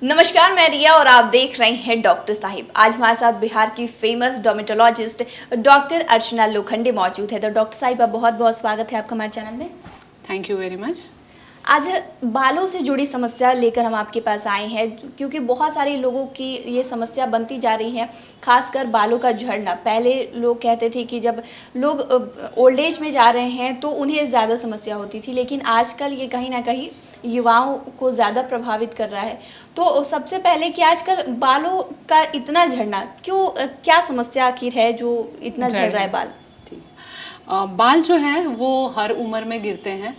नमस्कार, मैं रिया और आप देख रहे हैं डॉक्टर साहिब। आज हमारे साथ बिहार की फेमस डर्मेटोलॉजिस्ट डॉक्टर अर्चना लोखंडे मौजूद है। तो डॉक्टर साहिब, बहुत बहुत स्वागत है आपका हमारे चैनल में। Thank you very much. आज बालों से जुड़ी समस्या लेकर हम आपके पास आए हैं, क्योंकि बहुत सारे लोगों की ये समस्या बनती जा रही है, खासकर बालों का झड़ना। पहले लोग कहते थे कि जब लोग ओल्ड एज में जा रहे हैं तो उन्हें ज़्यादा समस्या होती थी, लेकिन आजकल ये कहीं ना कहीं युवाओं को ज़्यादा प्रभावित कर रहा है। तो सबसे पहले कि आजकल बालों का इतना झड़ना क्यों, क्या समस्या आखिर है जो इतना झड़ रहा है बाल? बाल जो हैं वो हर उम्र में गिरते हैं।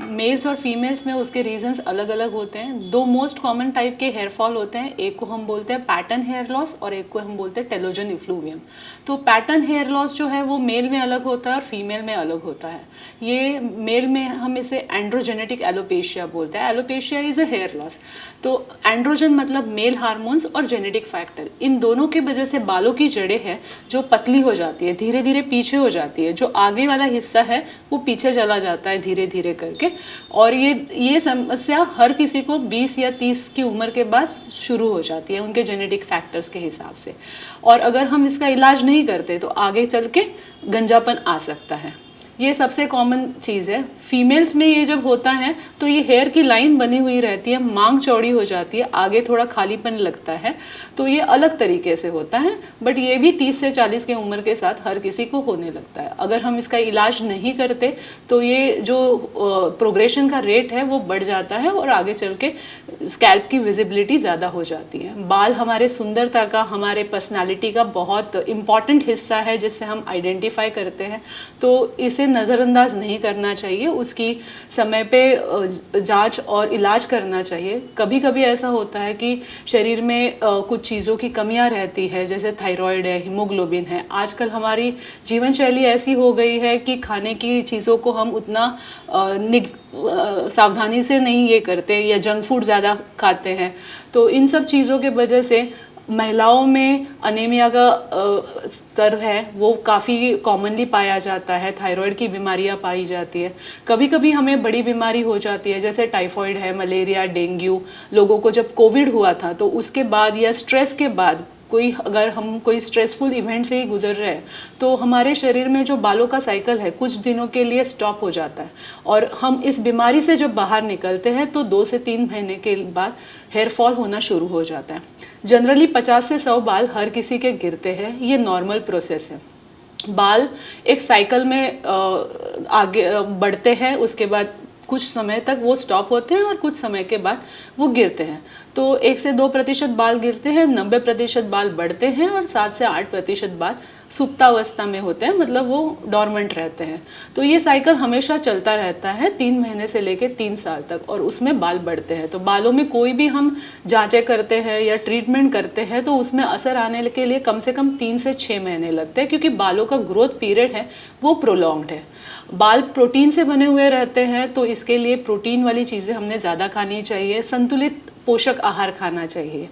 मेल्स और फीमेल्स में उसके रीजंस अलग अलग होते हैं। दो मोस्ट कॉमन टाइप के हेयर फॉल होते हैं, एक को हम बोलते हैं पैटर्न हेयर लॉस और एक को हम बोलते हैं टेलोजन इफ्लूवियम। तो पैटर्न हेयर लॉस जो है वो मेल में अलग होता है और फीमेल में अलग होता है। ये मेल में हम इसे एंड्रोजेनेटिक एलोपेशिया बोलते हैं। Alopecia is a hair loss. तो एंड्रोजन मतलब मेल हार्मोन्स और जेनेटिक फैक्टर, इन दोनों की वजह से बालों की जड़ें हैं जो पतली हो जाती है, धीरे धीरे पीछे हो जाती है। जो आगे वाला हिस्सा है वो पीछे चला जाता है धीरे धीरे करके। और ये समस्या हर किसी को 20 या 30 की उम्र के बाद शुरू हो जाती है उनके जेनेटिक फैक्टर्स के हिसाब से। और अगर हम इसका इलाज नहीं करते तो आगे चल के गंजापन आ सकता है। ये सबसे कॉमन चीज़ है। फीमेल्स में ये जब होता है तो ये हेयर की लाइन बनी हुई रहती है, मांग चौड़ी हो जाती है, आगे थोड़ा खालीपन लगता है। तो ये अलग तरीके से होता है, बट ये भी 30 से 40 की उम्र के साथ हर किसी को होने लगता है। अगर हम इसका इलाज नहीं करते तो ये जो प्रोग्रेशन का रेट है वो बढ़ जाता है और आगे चल के स्कैल्प की विजिबिलिटी ज़्यादा हो जाती है। बाल हमारे सुंदरता का, हमारे पर्सनालिटी का बहुत इम्पॉर्टेंट हिस्सा है जिससे हम आइडेंटिफाई करते हैं। तो इसे नज़रअंदाज नहीं करना चाहिए, उसकी समय पे जांच और इलाज करना चाहिए। कभी कभी ऐसा होता है कि शरीर में कुछ चीज़ों की कमियां रहती है, जैसे थायराइड है, हीमोग्लोबिन है। आजकल हमारी जीवन शैली ऐसी हो गई है कि खाने की चीज़ों को हम उतना सावधानी से नहीं ये करते या जंक फूड ज़्यादा खाते हैं। तो इन सब चीज़ों के वजह से महिलाओं में अनीमिया का स्तर है वो काफ़ी कॉमनली पाया जाता है। थायराइड की बीमारियां पाई जाती है। कभी कभी हमें बड़ी बीमारी हो जाती है, जैसे टाइफाइड है, मलेरिया, डेंगू। लोगों को जब कोविड हुआ था तो उसके बाद या स्ट्रेस के बाद अगर हम कोई स्ट्रेसफुल इवेंट से ही गुजर रहे हैं तो हमारे शरीर में जो बालों का साइकिल है कुछ दिनों के लिए स्टॉप हो जाता है। और हम इस बीमारी से जब बाहर निकलते हैं तो 2 से 3 महीने के बाद हेयर फॉल होना शुरू हो जाता है। जनरली 50 से 100 बाल हर किसी के गिरते हैं, ये नॉर्मल प्रोसेस है। बाल एक साइकिल में आगे बढ़ते हैं, उसके बाद कुछ समय तक वो स्टॉप होते हैं और कुछ समय के बाद वो गिरते हैं। तो 1 से 2% बाल गिरते हैं, 90% बाल बढ़ते हैं और 7 से 8% बाल सुप्तावस्था में होते हैं, मतलब वो डॉर्मेंट रहते हैं। तो ये साइकिल हमेशा चलता रहता है 3 महीने से लेके 3 साल तक, और उसमें बाल बढ़ते हैं। तो बालों में कोई भी हम जांचें करते हैं या ट्रीटमेंट करते हैं तो उसमें असर आने के लिए कम से कम 3 से 6 महीने लगते हैं, क्योंकि बालों का ग्रोथ पीरियड है वो प्रोलॉन्ग्ड है। बाल प्रोटीन से बने हुए रहते हैं तो इसके लिए प्रोटीन वाली चीज़ें हमने ज़्यादा खानी चाहिए, संतुलित पोषक आहार खाना चाहिए।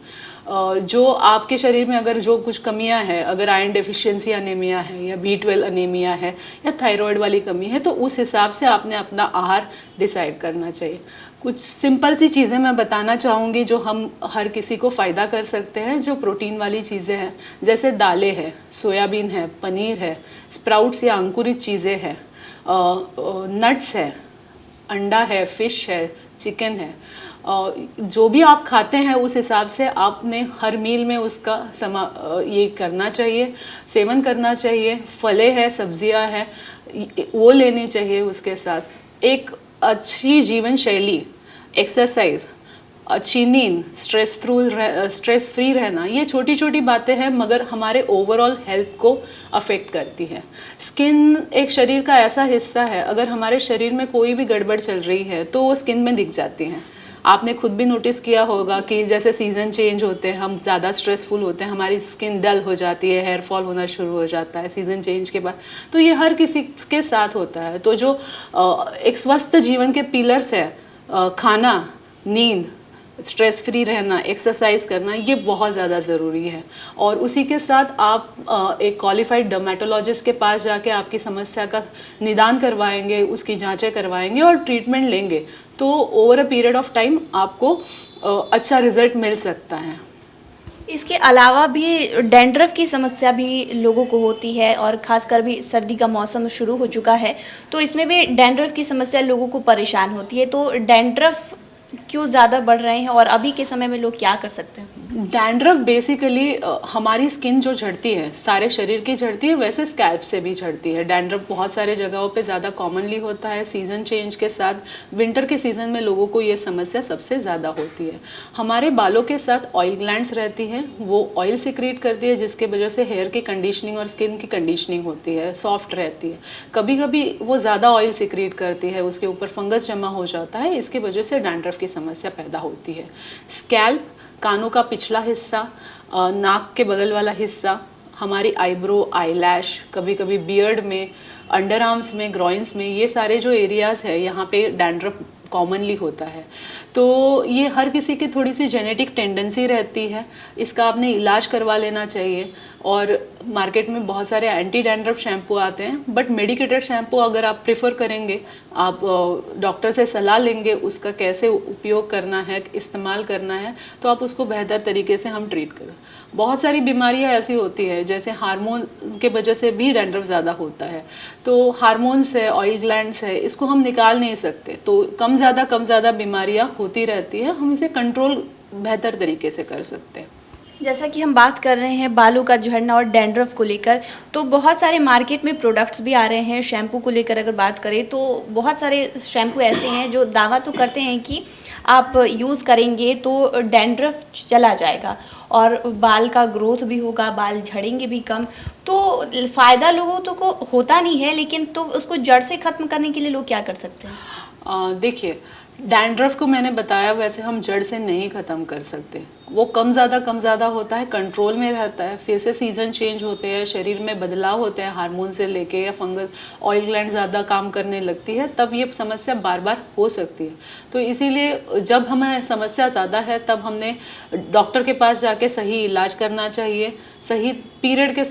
जो आपके शरीर में अगर जो कुछ कमियां हैं, अगर आयरन डेफिशिएंसी अनीमिया है या B12 अनीमिया है या थायराइड वाली कमी है, तो उस हिसाब से आपने अपना आहार डिसाइड करना चाहिए। कुछ सिंपल सी चीज़ें मैं बताना चाहूँगी जो हम हर किसी को फ़ायदा कर सकते हैं, जो प्रोटीन वाली चीज़ें हैं, जैसे दालें हैं, सोयाबीन है, पनीर है, स्प्राउट्स या अंकुरित चीज़ें हैं, नट्स है, अंडा है, फिश है, चिकन है। जो भी आप खाते हैं उस हिसाब से आपने हर मील में उसका ये करना चाहिए, सेवन करना चाहिए। फलें हैं, सब्जियां हैं, वो लेनी चाहिए। उसके साथ एक अच्छी जीवन शैली, एक्सरसाइज, अच्छी नींद, स्ट्रेस फ्री रहना, ये छोटी छोटी बातें हैं मगर हमारे ओवरऑल हेल्थ को अफेक्ट करती है। स्किन एक शरीर का ऐसा हिस्सा है, अगर हमारे शरीर में कोई भी गड़बड़ चल रही है तो वो स्किन में दिख जाती है। आपने खुद भी नोटिस किया होगा कि जैसे सीज़न चेंज होते हैं, हम ज़्यादा स्ट्रेसफुल होते हैं, हमारी स्किन डल हो जाती है, हेयर फॉल होना शुरू हो जाता है सीज़न चेंज के बाद। तो ये हर किसी के साथ होता है। तो जो एक स्वस्थ जीवन के पिलर्स है, खाना, नींद, स्ट्रेस फ्री रहना, एक्सरसाइज करना, ये बहुत ज़्यादा ज़रूरी है। और उसी के साथ आप एक क्वालिफाइड डर्मेटोलॉजिस्ट के पास जाके आपकी समस्या का निदान करवाएंगे, उसकी जांचें करवाएंगे और ट्रीटमेंट लेंगे, तो over a period of time आपको अच्छा रिजल्ट मिल सकता है। इसके अलावा भी डैंड्रफ की समस्या भी लोगों को होती है और ख़ासकर भी सर्दी का मौसम शुरू हो चुका है, तो इसमें भी डैंड्रफ की समस्या लोगों को परेशान होती है। तो डैंड्रफ क्यों ज़्यादा बढ़ रहे हैं और अभी के समय में लोग क्या कर सकते हैं? डैंड्रफ बेसिकली हमारी स्किन जो झड़ती है, सारे शरीर की झड़ती है, वैसे स्कैल्प से भी झड़ती है। डैंड्रफ बहुत सारे जगहों पे ज़्यादा कॉमनली होता है। सीज़न चेंज के साथ विंटर के सीज़न में लोगों को ये समस्या सबसे ज़्यादा होती है। हमारे बालों के साथ ऑयल ग्लैंड्स रहती हैं, वो ऑयल सिक्रीट करती है, जिसके वजह से हेयर की कंडीशनिंग और स्किन की कंडीशनिंग होती है, सॉफ्ट रहती है। कभी कभी वो ज़्यादा ऑयल सिक्रीट करती है, उसके ऊपर फंगस जमा हो जाता है, इसकी वजह से डैंड्रफ की समस्या पैदा होती है। स्कैल्प, कानों का पिछला हिस्सा, नाक के बगल वाला हिस्सा, हमारी आईब्रो, आईलैश, कभी कभी बियर्ड में, अंडर आर्म्स में, ग्रॉइंस में, ये सारे जो एरियाज़ है यहाँ पे डैंड्रफ कॉमनली होता है। तो ये हर किसी की थोड़ी सी जेनेटिक टेंडेंसी रहती है, इसका आपने इलाज करवा लेना चाहिए। और मार्केट में बहुत सारे एंटी डैंड्रफ शैम्पू आते हैं, बट मेडिकेटेड शैम्पू अगर आप प्रेफर करेंगे, आप डॉक्टर से सलाह लेंगे उसका कैसे उपयोग करना है, इस्तेमाल करना है, तो आप उसको बेहतर तरीके से हम ट्रीट करें। बहुत सारी बीमारियां ऐसी होती है, जैसे हार्मोन के वजह से भी डैंड्रफ ज़्यादा होता है। तो हार्मोन्स है, ऑयल ग्लैंड्स है, इसको हम निकाल नहीं सकते, तो कम ज़्यादा बीमारियां होती रहती है। हम इसे कंट्रोल बेहतर तरीके से कर सकते हैं। जैसा कि हम बात कर रहे हैं बालों का झड़ना और डैंड्रफ को लेकर, तो बहुत सारे मार्केट में प्रोडक्ट्स भी आ रहे हैं। शैम्पू को लेकर अगर बात करें तो बहुत सारे शैम्पू ऐसे हैं जो दावा तो करते हैं कि आप यूज़ करेंगे तो डैंड्रफ चला जाएगा और बाल का ग्रोथ भी होगा, बाल झड़ेंगे भी कम। तो फ़ायदा लोगों तो को होता नहीं है, लेकिन तो उसको जड़ से ख़त्म करने के लिए लोग क्या कर सकते हैं? देखिए, डैंड्रफ को मैंने बताया, वैसे हम जड़ से नहीं ख़त्म कर सकते। वो कम ज़्यादा होता है, कंट्रोल में रहता है। फिर से सीज़न चेंज होते हैं, शरीर में बदलाव होते हैं हार्मोन से लेके, या फंगस, ऑयल ग्लैंड ज़्यादा काम करने लगती है, तब ये समस्या बार बार हो सकती है। तो इसीलिए जब हमें समस्या ज़्यादा है तब हमने डॉक्टर के पास जाके सही इलाज करना चाहिए, सही पीरियड के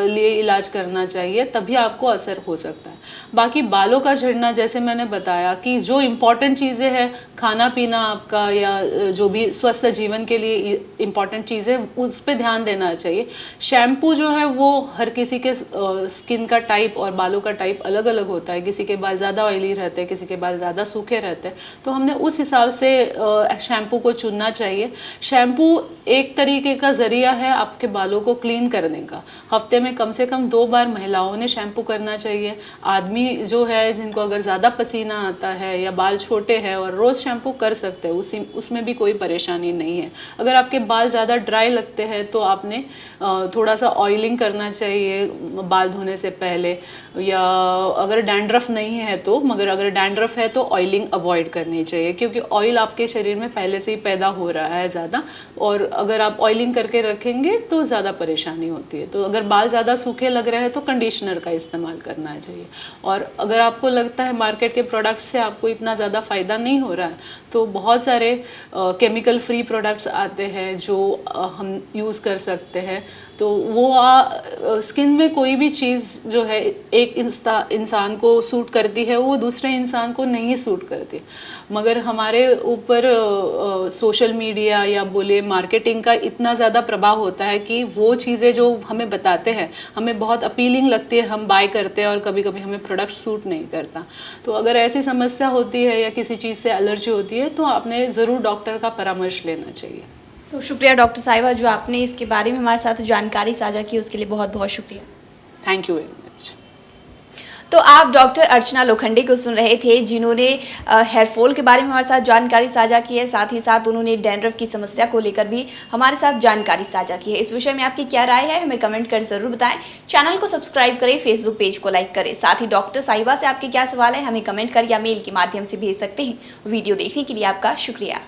लिए इलाज करना चाहिए, तभी आपको असर हो सकता है। बाकी बालों का झड़ना, जैसे मैंने बताया कि जो इम्पॉर्टेंट चीज़ें हैं, खाना पीना आपका या जो भी स्वस्थ जीवन के लिए इम्पॉर्टेंट चीज़ें, उस पर ध्यान देना चाहिए। शैम्पू जो है वो हर किसी के स्किन का टाइप और बालों का टाइप अलग अलग होता है। किसी के बाल ज़्यादा ऑयली रहते हैं, किसी के बाल ज़्यादा सूखे रहते हैं, तो हमने उस हिसाब से शैम्पू को चुनना चाहिए। शैम्पू एक तरीके का ज़रिया है आपके बालों को क्लीन करने का। हफ्ते में कम से कम 2 बार महिलाओं ने शैम्पू करना चाहिए। आदमी जो है, जिनको अगर ज़्यादा पसीना आता है या बाल छोटे हैं, और रोज़ शैम्पू कर सकते हैं, उसमें भी कोई परेशानी नहीं है। अगर आपके बाल ज़्यादा ड्राई लगते हैं तो आपने थोड़ा सा ऑयलिंग करना चाहिए बाल धोने से पहले, या अगर डैंड्रफ नहीं है तो, मगर अगर डैंड्रफ है तो ऑयलिंग अवॉइड करनी चाहिए, क्योंकि ऑयल आपके शरीर में पहले से ही पैदा हो रहा है ज़्यादा, और अगर आप ऑयलिंग करके रखेंगे तो ज़्यादा परेशानी होती है। तो अगर बाल ज़्यादा सूखे लग रहे हैं तो कंडीशनर का इस्तेमाल करना चाहिए। और अगर आपको लगता है मार्केट के प्रोडक्ट्स से आपको इतना ज़्यादा फ़ायदा नहीं हो रहा है, तो बहुत सारे केमिकल फ्री प्रोडक्ट्स आते हैं जो हम यूज़ कर सकते हैं। तो वो स्किन में कोई भी चीज़ जो है एक इंसान को सूट करती है, वो दूसरे इंसान को नहीं सूट करती। मगर हमारे ऊपर सोशल मीडिया या बोले मार्केटिंग का इतना ज़्यादा प्रभाव होता है कि वो चीज़ें जो हमें बताते हैं हमें बहुत अपीलिंग लगती है, हम बाय करते हैं, और कभी कभी हमें प्रोडक्ट सूट नहीं करता। तो अगर ऐसी समस्या होती है या किसी चीज़ से एलर्जी होती है तो आपने ज़रूर डॉक्टर का परामर्श लेना चाहिए। तो शुक्रिया डॉक्टर साहिबा, जो आपने इसके बारे में हमारे साथ जानकारी साझा की, उसके लिए बहुत बहुत शुक्रिया। Thank you very much. तो आप डॉक्टर अर्चना लोखंडे को सुन रहे थे, जिन्होंने हेयर फॉल के बारे में हमारे साथ जानकारी साझा की है। साथ ही साथ उन्होंने डैंड्रफ की समस्या को लेकर भी हमारे साथ जानकारी साझा की है। इस विषय में आपकी क्या राय है, हमें कमेंट कर ज़रूर बताएं। चैनल को सब्सक्राइब करें, फेसबुक पेज को लाइक करें। साथ ही डॉक्टर साहिबा से आपके क्या सवाल है, हमें कमेंट कर या मेल के माध्यम से भेज सकते हैं। वीडियो देखने के लिए आपका शुक्रिया।